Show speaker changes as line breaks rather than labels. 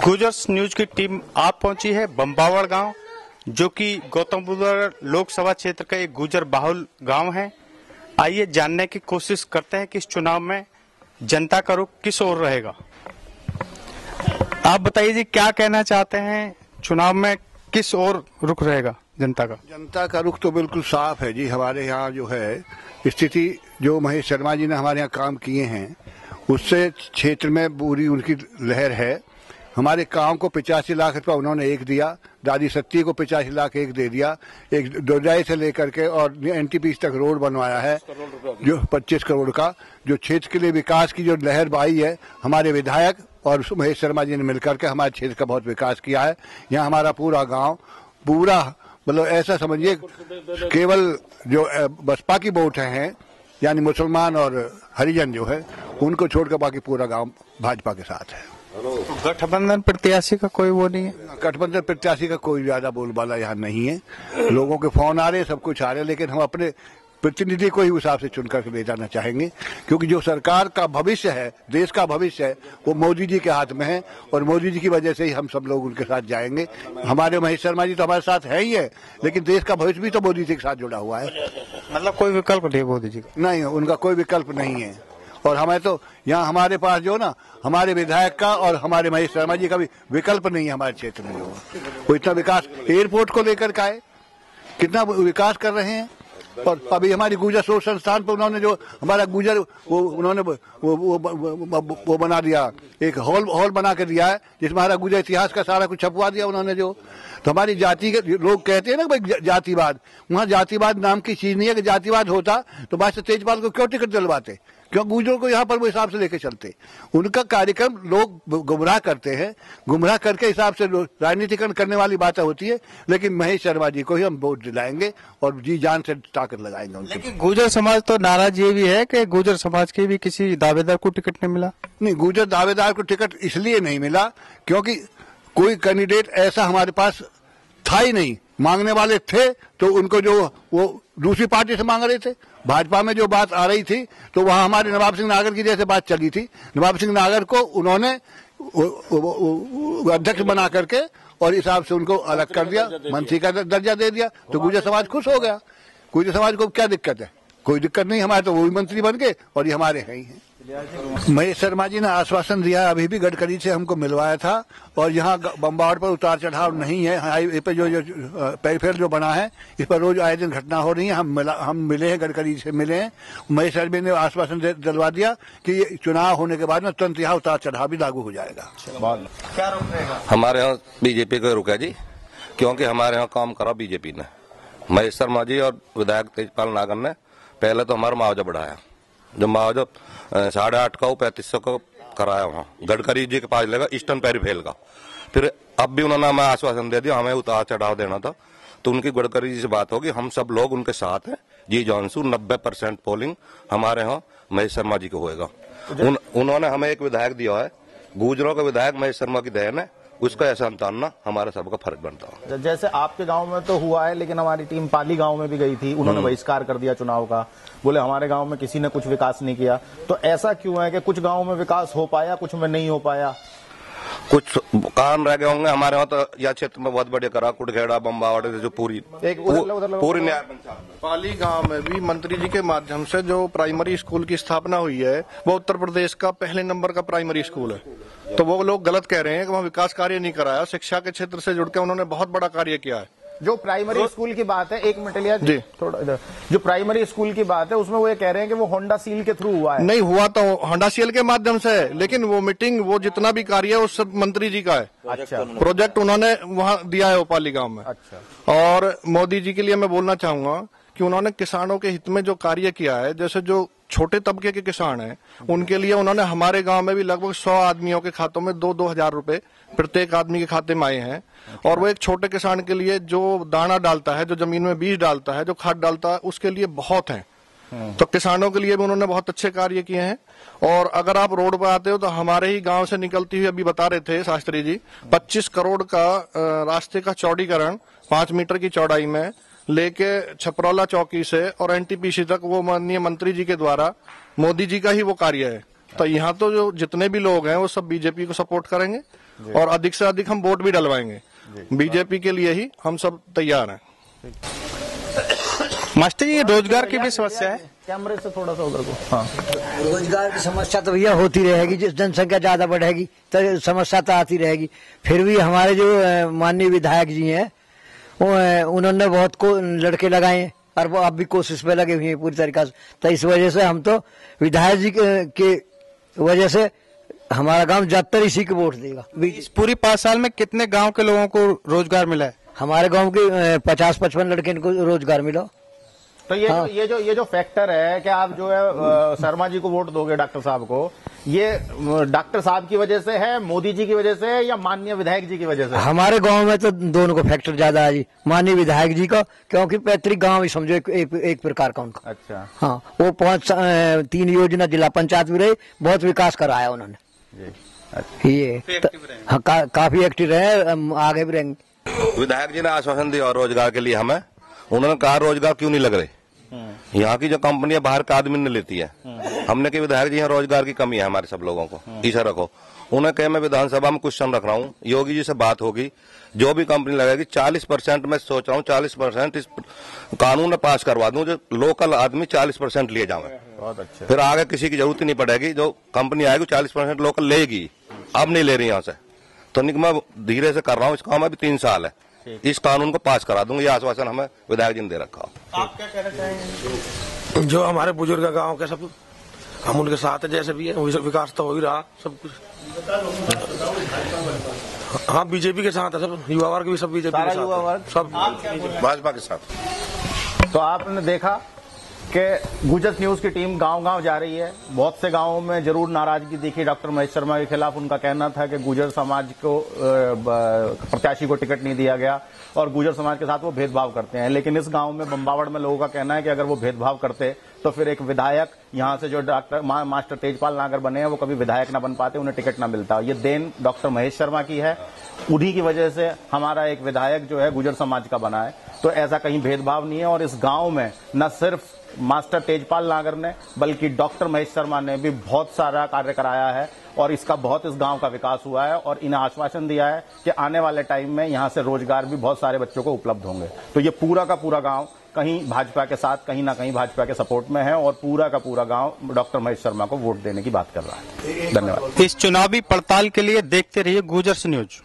गुजर्स news की team आप पहुंची है बम्बावड़ गांव, जो कि गौतम बुद्ध लोकसभा क्षेत्र का एक गुजर बाहुल गांव है। आइए जानने की कोशिश करते हैं कि इस चुनाव में जनता का रुख किस ओर रहेगा। आप बताइए जी, क्या कहना चाहते हैं, चुनाव में किस ओर रुख रहेगा जनता का?
जनता का रुख तो बिल्कुल साफ है जी। हमारे यहाँ जो है स्थिति, जो महेश शर्मा जी ने हमारे यहाँ काम किए हैं, उससे क्षेत्र में पूरी उनकी लहर है। हमारे गांव को 85 लाख रुपया उन्होंने एक दिया, दादी सत्ती को 85 लाख एक दे दिया, एक दोजाई से लेकर के और एनटीपी तक रोड बनवाया है जो 25 करोड़ का। जो क्षेत्र के लिए विकास की जो लहर आई है, हमारे विधायक और महेश शर्मा जी ने मिलकर के हमारे क्षेत्र का बहुत विकास किया है। यहाँ हमारा पूरा गाँव पूरा मतलब ऐसा समझिए, केवल जो बसपा की वोट हैं यानी मुसलमान और हरिजन जो है, उनको छोड़कर बाकी पूरा गांव भाजपा के साथ है।
तो गठबंधन प्रत्याशी का कोई वो नहीं है?
गठबंधन प्रत्याशी का कोई ज्यादा बोलबाला यहाँ नहीं है। लोगों के फोन आ रहे, सब कुछ आ रहे, लेकिन हम अपने प्रतिनिधि को ही उस हिसाब से चुनकर ले जाना चाहेंगे, क्योंकि जो सरकार का भविष्य है, देश का भविष्य है, वो मोदी जी के हाथ में है और मोदी जी की वजह से ही हम सब लोग उनके साथ जाएंगे। हमारे महेश शर्मा जी तो हमारे साथ है ही है, लेकिन देश का भविष्य भी तो मोदी जी के साथ जुड़ा हुआ है।
मतलब कोई विकल्प नहीं मोदी जी का? नहीं,
उनका कोई विकल्प नहीं है। और हमें तो यहाँ हमारे पास जो ना, हमारे विधायक का और हमारे महेश शर्मा जी का भी विकल्प नहीं है हमारे क्षेत्र में। जो वो इतना विकास एयरपोर्ट को लेकर का है, कितना विकास कर रहे हैं। और अभी हमारी गुजर शोध संस्थान पर उन्होंने जो हमारा गुजर उन्होंने वो बना दिया, एक हॉल बना के दिया है, जिसमें हमारा गुजर इतिहास का सारा कुछ छपवा दिया उन्होंने। जो तो हमारी जाति के लोग कहते हैं ना भाई जातिवाद, वहाँ जातिवाद नाम की चीज नहीं है। कि जातिवाद होता तो बादशाह तेजपाल को क्यों टिकट दिलवाते, क्यों गुजरों को यहाँ पर वो हिसाब से लेके चलते। उनका कार्यक्रम लोग गुमराह करते हैं, गुमराह करके हिसाब से राजनीतिकरण करने वाली बातें होती है। लेकिन महेश शर्मा जी को ही हम वोट दिलाएंगे और जी जान से ताकत लगाएंगे उनके।
लेकिन गुजर समाज तो नाराज ये भी है कि गुजर समाज के भी किसी दावेदार को टिकट नहीं मिला।
नहीं, गुजर दावेदार को टिकट इसलिए नहीं मिला क्योंकि कोई कैंडिडेट ऐसा हमारे पास था ही नहीं। मांगने वाले थे तो उनको जो वो दूसरी पार्टी से मांग रहे थे। भाजपा में जो बात आ रही थी तो वहां हमारे नवाब सिंह नागर की जैसे बात चली थी। नवाब सिंह नागर को उन्होंने अध्यक्ष बना करके और हिसाब से उनको अलग कर दिया, मंत्री का दर्जा दे दिया, तो गुजर समाज खुश हो गया। गुजर समाज को क्या दिक्कत है? कोई दिक्कत नहीं, हमारे तो वो भी मंत्री बन गए और ये हमारे हैं ही हैं। महेश शर्मा जी ने आश्वासन दिया, अभी भी गडकरी से हमको मिलवाया था। और यहाँ बम्बावड़ पर उतार चढ़ाव नहीं है। हाईवे पे जो पेरीफेर जो बना है, इस पर रोज आए दिन घटना हो रही है। हम मिले हैं, गडकरी से मिले हैं। महेश शर्मा जी ने आश्वासन दिलवा दिया कि ये चुनाव होने के बाद में तुरंत यहाँ उतार चढ़ाव भी लागू हो जाएगा।
क्या रुक रहेगा? हमारे यहाँ बीजेपी का रुक है जी, क्योंकि हमारे यहाँ काम करा बीजेपी ने। महेश शर्मा जी और विधायक तेजपाल नागर ने पहले तो हमारा मुआवजा बढ़ाया, जो मुआवजा 8.5 का 3500 का कराया वहाँ गडकरी जी के पास लेगा ईस्टर्न पेरीफेर का। फिर अब भी उन्होंने हमें आश्वासन दे दिया, हमें उतार चढ़ाव देना था। तो उनकी गडकरी जी से बात होगी, हम सब लोग उनके साथ हैं जी। जॉनसू 90% पोलिंग हमारे यहाँ महेश शर्मा जी को होएगा। उन्होंने हमें एक विधायक दिया है, गुजरों का विधायक महेश शर्मा की देन है, उसका एहसान तानना हमारा सबका फर्ज बनता है।
जैसे आपके गांव में तो हुआ है, लेकिन हमारी टीम पाली गांव में भी गई थी, उन्होंने बहिष्कार कर दिया चुनाव का। बोले हमारे गांव में किसी ने कुछ विकास नहीं किया। तो ऐसा क्यों है कि कुछ गांव में विकास हो पाया, कुछ में नहीं हो पाया?
कुछ काम रह गए होंगे। हमारे यहाँ तो यह क्षेत्र में बहुत बढ़िया करा, कुटखेड़ा बम्बावड़ जो पूरी न्याय
पाली गांव में भी मंत्री जी के माध्यम से जो प्राइमरी स्कूल की स्थापना हुई है, वो उत्तर प्रदेश का पहले नंबर का प्राइमरी स्कूल है। तो वो लोग गलत कह रहे हैं कि वहाँ विकास कार्य नहीं कराया। शिक्षा के क्षेत्र से जुड़ के उन्होंने बहुत बड़ा कार्य किया है।
जो प्राइमरी स्कूल की बात है, 1 मिनट लिया जी, थोड़ा इधर। जो प्राइमरी स्कूल की बात है, उसमें वो ये कह रहे हैं कि वो होंडा सील के थ्रू हुआ है।
नहीं हुआ तो होंडा सील के माध्यम से है, लेकिन वो मीटिंग, वो जितना भी कार्य है, वो सब मंत्री जी का है।
अच्छा,
प्रोजेक्ट उन्होंने वहाँ दिया है पाली गाँव में।
अच्छा।
और मोदी जी के लिए मैं बोलना चाहूंगा कि उन्होंने किसानों के हित में जो कार्य किया है, जैसे जो छोटे तबके के किसान हैं, उनके लिए उन्होंने हमारे गांव में भी लगभग 100 आदमियों के खातों में 2-2 हजार रुपए प्रत्येक आदमी के खाते में आए हैं। और वो एक छोटे किसान के लिए जो दाना डालता है, जो जमीन में बीज डालता है, जो खाद डालता है, उसके लिए बहुत है। तो किसानों के लिए भी उन्होंने बहुत अच्छे कार्य किए हैं। और अगर आप रोड पर आते हो तो हमारे ही गांव से निकलती हुई, अभी बता रहे थे शास्त्री जी, 25 करोड़ का रास्ते का चौड़ीकरण 5 मीटर की चौड़ाई में लेके छपरौला चौकी से और एनटीपीसी तक, वो माननीय मंत्री जी के द्वारा मोदी जी का ही वो कार्य है। तो यहाँ तो जो जितने भी लोग हैं वो सब बीजेपी को सपोर्ट करेंगे और अधिक से अधिक हम वोट भी डलवाएंगे। बीजेपी के लिए ही हम सब तैयार हैं।
मास्टर जी, ये रोजगार की भी समस्या है।
कैमरे से थोड़ा सा उधर को। हाँ,
रोजगार की समस्या तो भैया होती रहेगी, जिस जनसंख्या ज्यादा बढ़ेगी तो समस्या तो आती रहेगी। फिर भी हमारे जो माननीय विधायक जी हैं उन्होंने बहुत को लड़के लगाए हैं और वो अब भी कोशिश पे लगे हुए हैं पूरी तरीके से। तो इस वजह से हम तो विधायक जी के वजह से हमारा गांव ज्यादातर इसी को वोट देगा।
इस पूरी 5 साल में कितने गांव के लोगों को रोजगार मिला है?
हमारे गांव के 50-55 लड़के को रोजगार मिला।
तो ये जो फैक्टर है कि आप जो है शर्मा जी को वोट दोगे, डॉक्टर साहब को, ये डॉक्टर साहब की वजह से है, मोदी जी की वजह से है, या माननीय विधायक जी की वजह से?
हमारे गांव में तो दोनों को फैक्टर ज्यादा है जी, माननीय विधायक जी का, क्योंकि पैतृक गांव ही समझो एक प्रकार का उनका।
अच्छा।
हाँ, वो 3 योजना जिला पंचायत में रहे, बहुत विकास कराया उन्होंने।
अच्छा।
ये हाँ, काफी एक्टिव रहे, आगे भी रहेंगे।
विधायक जी ने आश्वासन दिया और रोजगार के लिए हमें, उन्होंने कहा रोजगार क्यों नहीं लग रहे। यहाँ की जो कंपनियां बाहर का आदमी ने लेती है, हमने कहा विधायक जी यहाँ रोजगार की कमी है हमारे सब लोगों को, इसे रखो। उन्हें कहा मैं विधानसभा में क्वेश्चन रख रहा हूँ, योगी जी से बात होगी, जो भी कंपनी लगेगी 40% मैं सोच रहा हूँ 40% इस कानून में पास करवा दूं, जो लोकल आदमी 40% लिए जावे।
बहुत अच्छा।
फिर आगे किसी की जरूरत ही नहीं पड़ेगी, जो कंपनी आएगी 40% लोकल लेगी। अब नहीं ले रही यहाँ से, तो मैं धीरे से कर रहा हूँ इस काम में भी 3 साल है, इस कानून को पास करा दूंगा। ये आश्वासन हमें विधायक जी ने दे रखा।
आप क्या कहना चाहेंगे?
जो हमारे बुजुर्ग गांव के सब हम उनके साथ जैसे भी है वही सब विकास तो हो ही रहा सब कुछ। हाँ, बीजेपी के साथ है सब, युवा वर्ग भी सब बीजेपी के साथ, युवा वर्ग सब
भाजपा के साथ।
तो आपने देखा कि गुजर न्यूज की टीम गांव-गांव जा रही है। बहुत से गांवों में जरूर नाराजगी देखी डॉक्टर महेश शर्मा के खिलाफ। उनका कहना था कि गुजर समाज को प्रत्याशी को टिकट नहीं दिया गया और गुजर समाज के साथ वो भेदभाव करते हैं। लेकिन इस गांव में बम्बावड़ में लोगों का कहना है कि अगर वो भेदभाव करते तो फिर एक विधायक यहां से जो डॉक्टर मास्टर तेजपाल नागर बने हैं वो कभी विधायक ना बन पाते, उन्हें टिकट ना मिलता। ये देन डॉक्टर महेश शर्मा की है, उन्हीं की वजह से हमारा एक विधायक जो है गुजर समाज का बना है। तो ऐसा कहीं भेदभाव नहीं है। और इस गांव में न सिर्फ मास्टर तेजपाल नागर ने बल्कि डॉक्टर महेश शर्मा ने भी बहुत सारा कार्य कराया है और इसका बहुत इस गांव का विकास हुआ है। और इन्हें आश्वासन दिया है कि आने वाले टाइम में यहां से रोजगार भी बहुत सारे बच्चों को उपलब्ध होंगे। तो ये पूरा का पूरा गांव कहीं भाजपा के साथ, कहीं ना कहीं भाजपा के सपोर्ट में है और पूरा का पूरा गांव डॉक्टर महेश शर्मा को वोट देने की बात कर रहा है। धन्यवाद।
इस चुनावी पड़ताल के लिए देखते रहिए गुजर न्यूज।